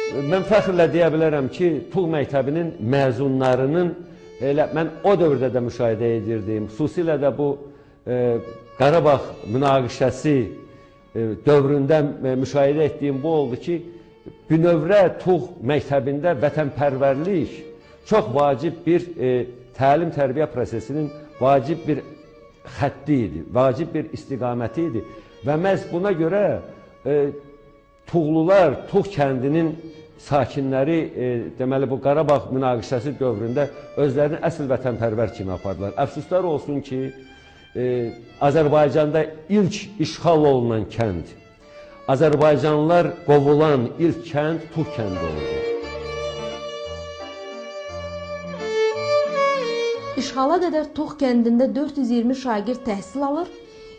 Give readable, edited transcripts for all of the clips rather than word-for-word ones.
Mən fəxrlə deyə bilərəm ki, Tuğ məktəbinin məzunlarının elə mən o dövrdə də müşahidə edirdim. Xüsusilə də bu Qarabağ münaqişəsi dövründə müşahidə etdiyim bu oldu ki, bünövrə Tuğ məktəbində vətənpərvərlik çox vacib bir təlim-tərbiyə prosesinin vacib bir xətti idi, vacib bir istiqaməti idi və məhz buna görə Tuğlular, Tuğ kəndinin sakinləri deməli bu Qarabağ münaqişəsi dövründə özlərini əsl vətənpərvər kimi apardılar. Əfsuslar olsun ki, Azərbaycanda ilk işğal olunan kənd, Azərbaycanlılar qovulan ilk kənd Tuğ kəndi oldu. İşğala qədər Tuğ kəndində 420 şagird təhsil alır,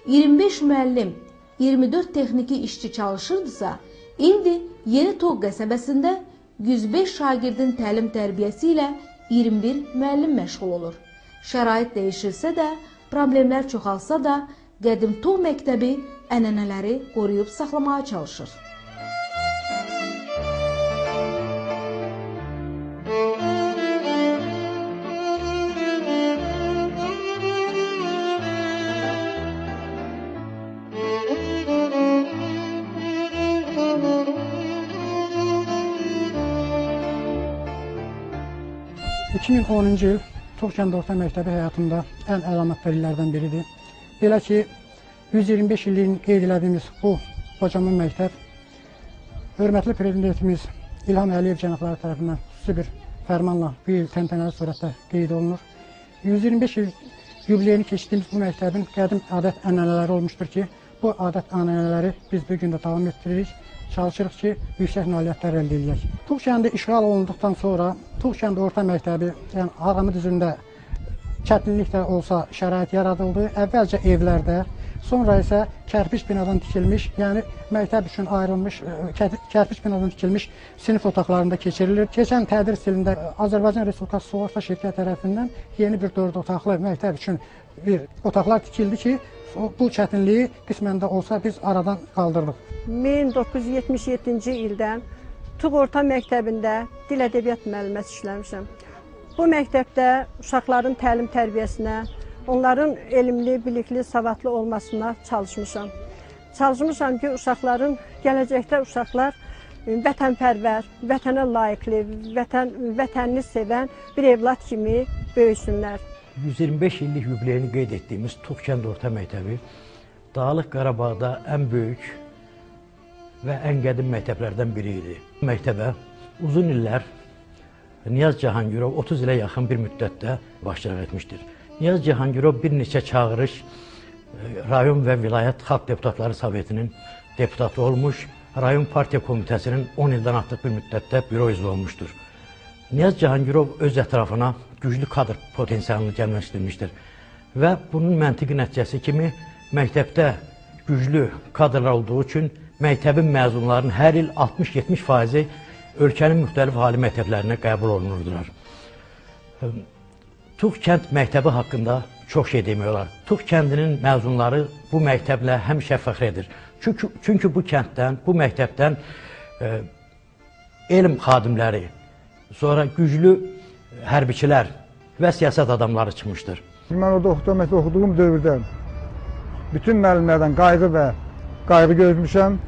25 müəllim, 24 texniki işçi çalışırdısa, indi Yeni Tuğ qəsəbəsində 105 şagirdin təlim-tərbiyəsi ilə 21 müəllim məşğul olur. Şərait dəyişilsə də, problemlər çoxalsa da, qədim Tuğ məktəbi ənənələri qoruyub saxlamağa çalışır. ...2010-cu il Tuğ kənd orta məktəbi həyatında ən əlamətli illərdən biridir. Belə ki, 125 illiyin qeyd elədiyimiz bu qocaman məktəb, hörmətli prezidentimiz İlham Əliyev cənabları tərəfindən xüsusi bir fərmanla bu il təntənəli surətdə qeyd olunur. 125 il yubileyini keçdiyimiz bu məktəbin qədim adət ənənələri olmuşdur ki, bu adət ənənələri biz bugün də davam etdiririk. Çalışırıq ki, yüksək nailiyyətlər əldə edək. Tuğ kəndi işğal olunduqdan sonra Tuğ kəndi orta məktəbi, yəni Ağamı düzündə çətinlik də olsa şərait yaradıldı. Əvvəlcə evlərdə, sonra isə kərpiç binadan tikilmiş, yəni məktəb üçün ayrılmış, kərpiç binadan tikilmiş sinif otaqlarında keçirilir. Keçən tədris ilində Azərbaycan Respublikası Sığorta Şirkəti tərəfindən yeni bir 4 otaqlı məktəb üçün bir otaqlar tikildi ki, bu çətinliyi qismən də olsa biz aradan qaldırdıq. 1977-ci ildən Tuğ Orta Məktəbində dil ədəbiyyat müəlliməsi işləmişəm. Bu məktəbdə uşaqların təlim-tərbiyəsinə, onların elmli, bilikli, savadlı olmasına çalışmışam. Çalışmışam ki, uşaqların, gələcəkdə uşaqlar vətənpərvər, vətənə layiqli, vətənini sevən bir evlad kimi böyüsünlər. 125 illik yubileyini qeyd etdiyimiz Tuğ kənd orta məktəbi Dağlıq Qarabağda ən böyük və ən qədim məktəblərdən biri idi. Məktəbə uzun illər Niyaz Cahangirov 30 ilə yaxın bir müddətdə başçılıq etmişdir. Niyaz Cahangirov bir neçə çağırış rayon və vilayət xalq deputatları sovetinin deputatı olmuş, rayon partiya komitəsinin 10 ildən artıq bir müddətdə büro üzvü olmuşdur. Niyaz Cahangirov öz ətrafına güclü kadr potensialını gəlməşdirmişdir və bunun məntiqi nəticəsi kimi məktəbdə güclü kadrlar olduğu üçün məktəbin məzunlarının hər il 60-70% ölkənin müxtəlif ali məktəblərinə qəbul olunurdular. Tuğ kənd məktəbi haqqında çox şey demək olar. Tuğ kəndinin məzunları bu məktəblə həmişə fəxr edir. Çünki bu kənddən, bu məktəbdən elm xadimləri, sonra güclü hərbiçilər və siyasət adamları çıxmışdır. Mən orada oxuduğum dövrdə bütün müəllimlərdən qayğı görmüşəm.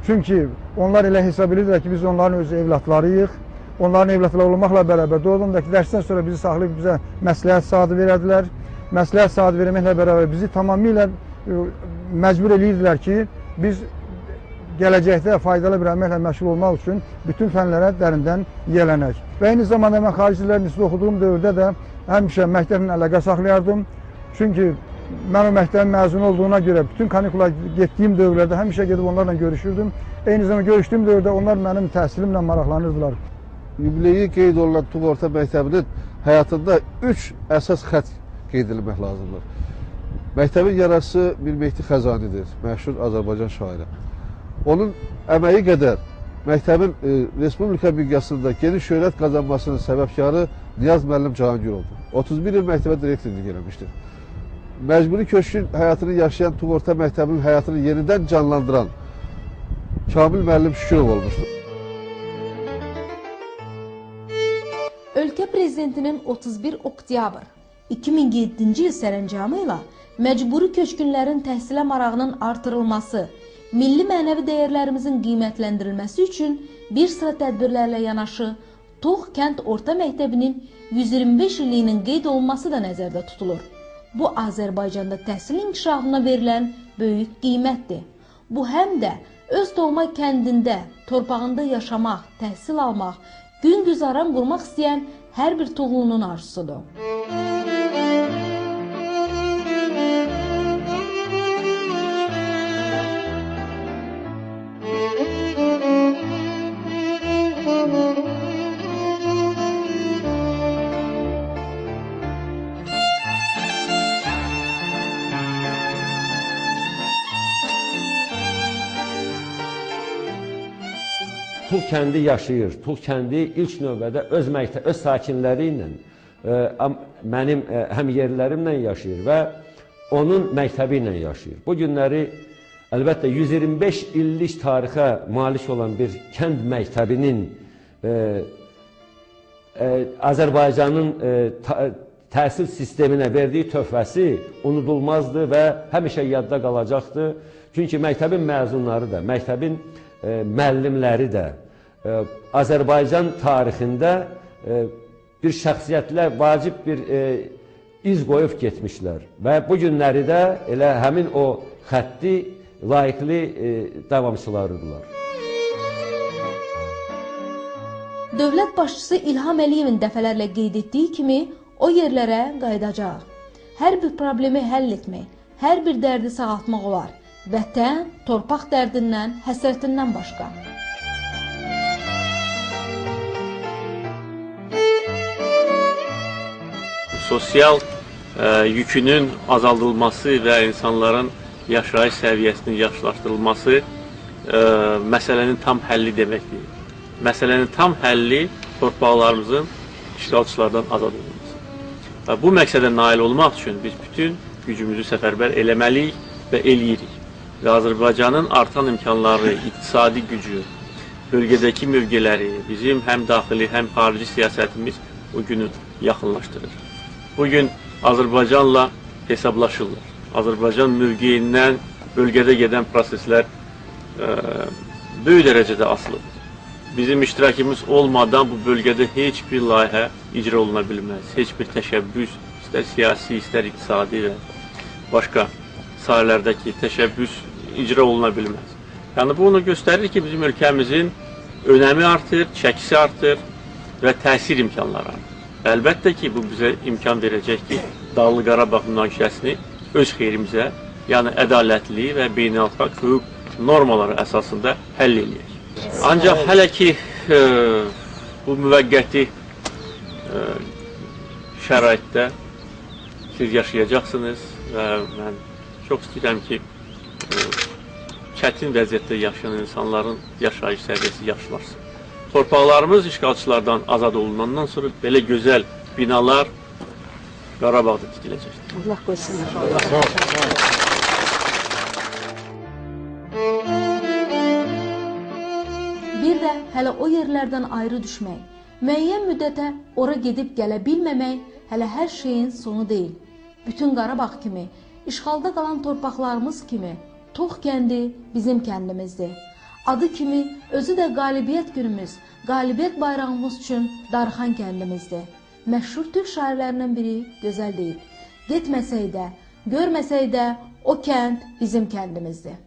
Çünki onlar elə hesab edirlər ki, biz onların öz evlatlarıyıq. Onların evlatları olmaqla bərabər doğumdakı dərsdən sonra bizi saxlayıb bizə məsləhət saatı verədilər. Məsləhət saatı verməklə bərabər bizi tamamilə məcbur edirdilər ki, biz gələcəkdə faydalı bir əməklə məşğul olmaq üçün bütün fənlərə dərindən yiyələnək. Və eyni zamanda mən xarici dillər institutunda oxuduğum dövrdə də həmişə məktəblə əlaqə saxlayardım. Çünki mən o məktəbin məzunu olduğuna görə bütün kanikula getdiyim dövrlərdə həmişə gedib onlarla görüşürdüm. Eyni zamanda görüşdüyüm dövrdə onlar mənim təhsilimlə maraqlanırdılar. Yubileyi qeyd olunan Tuğ Orta Məktəbinin həyatında 3 əsas xətt qeyd edilmək lazımdır. Məktəbin yaradıcısı Mir Mehdi Xəzanidir, məşhur Azərbaycan şairi. Onun əməyi qədər məktəbin Respublika miqyasında geniş şöhrət qazanmasının səbəbkarı Niyaz müəllim Cahangirovdur. 31 il məktəbə direktorluq eləmişdir. Məcburi köçkün həyatını yaşayan Tuğ Orta Məktəbinin həyatını yenidən canlandıran Kamil müəllim Şükürov olmuşdur. Ölkə prezidentinin 31 oktyabr 2007-ci il sərəncamı ilə məcburi köçkünlərin təhsilə marağının artırılması, milli mənəvi dəyərlərimizin qiymətləndirilməsi üçün bir sıra tədbirlərlə yanaşı Tox kənd orta məktəbinin 125 illiyinin qeyd olunması da nəzərdə tutulur. Bu, Azərbaycanda təhsil inkişafına verilən böyük qiymətdir. Bu, həm də öz doğma kəndində, torpağında yaşamaq, təhsil almaq, gün güzaran qurmaq istəyən hər bir toxunun arzusudur. Tuğ kəndi yaşayır. Tuğ kəndi ilk növbədə öz sakinləri ilə, mənim həmyerlərimlə yaşayır və onun məktəbi ilə yaşayır. Bu günləri əlbəttə 125 illik tarixə malik olan bir kənd məktəbinin Azərbaycanın təhsil sisteminə verdiyi töhfəsi unudulmazdır və həmişə yadda qalacaqdır. Çünki məktəbin məzunları da, məktəbin müəllimləri də Azərbaycan tarixində bir şəxsiyyətlə vacib bir iz qoyub getmişlər və bu günləri də elə həmin o xətti layiqli davamçılarıdırlar. Dövlət başçısı İlham Əliyevin dəfələrlə qeyd etdiyi kimi o yerlərə qayıdacaq. Hər bir problemi həll etmək, hər bir dərdi sağaltmaq olar. Vətən, torpaq dərdindən, həsrətindən başqa. Sosial yükünün azaldılması və insanların yaşayış səviyyəsinin yaxşılaşdırılması məsələnin tam həlli deməkdir. Məsələnin tam həlli torpaqlarımızın işğalçılardan azad olunması. Bu məqsədə nail olmaq üçün biz bütün gücümüzü səfərbər eləməliyik və eləyirik. Və Azərbaycanın artan imkanları, iqtisadi gücü, bölgədəki mövqeləri, bizim həm daxili, həm xarici siyasətimiz o günü yaxınlaşdırır. Bugün Azərbaycanla hesablaşırlar. Azərbaycan mövqeyindən bölgədə gedən proseslər böyük dərəcədə asılıdır. Bizim iştirakımız olmadan bu bölgədə heç bir layihə icra oluna bilməz. Heç bir təşəbbüs, istər siyasi, istər iqtisadi və başqa sahələrdəki təşəbbüs icra oluna bilməz. Yəni bu onu göstərir ki, bizim ölkəmizin önəmi artır, çəkisi artır və təsir imkanları artır. Əlbəttə ki, bu bizə imkan verəcək ki, Dağlı Qarabağ münaqişəsini öz xeyrimizə, yəni ədalətli və beynəlxalq hüquq normaları əsasında həll eləyək. Ancaq hələ ki, bu müvəqqəti şəraitdə siz yaşayacaqsınız və mən çox istəyirəm ki, çətin vəziyyətdə yaşayan insanların yaşayış səviyyəsi yaxşılarsın. Torpaqlarımız işğalçılardan azad olunandan sonra belə gözəl binalar Qarabağda tikiləcəkdir. Allah qoysun. Bir də hələ o yerlərdən ayrı düşmək, müəyyən müddətə ora gedib gələ bilməmək hələ hər şeyin sonu deyil. Bütün Qarabağ kimi, işğalda qalan torpaqlarımız kimi, Tox kəndi bizim kəndimizdir. Adı kimi, özü də qalibiyyət günümüz, qalibiyyət bayrağımız üçün darıxan kəndimizdir. Məşhur türk şairlərindən biri gözəl deyib, getməsək də, görməsək də o kənd bizim kəndimizdir.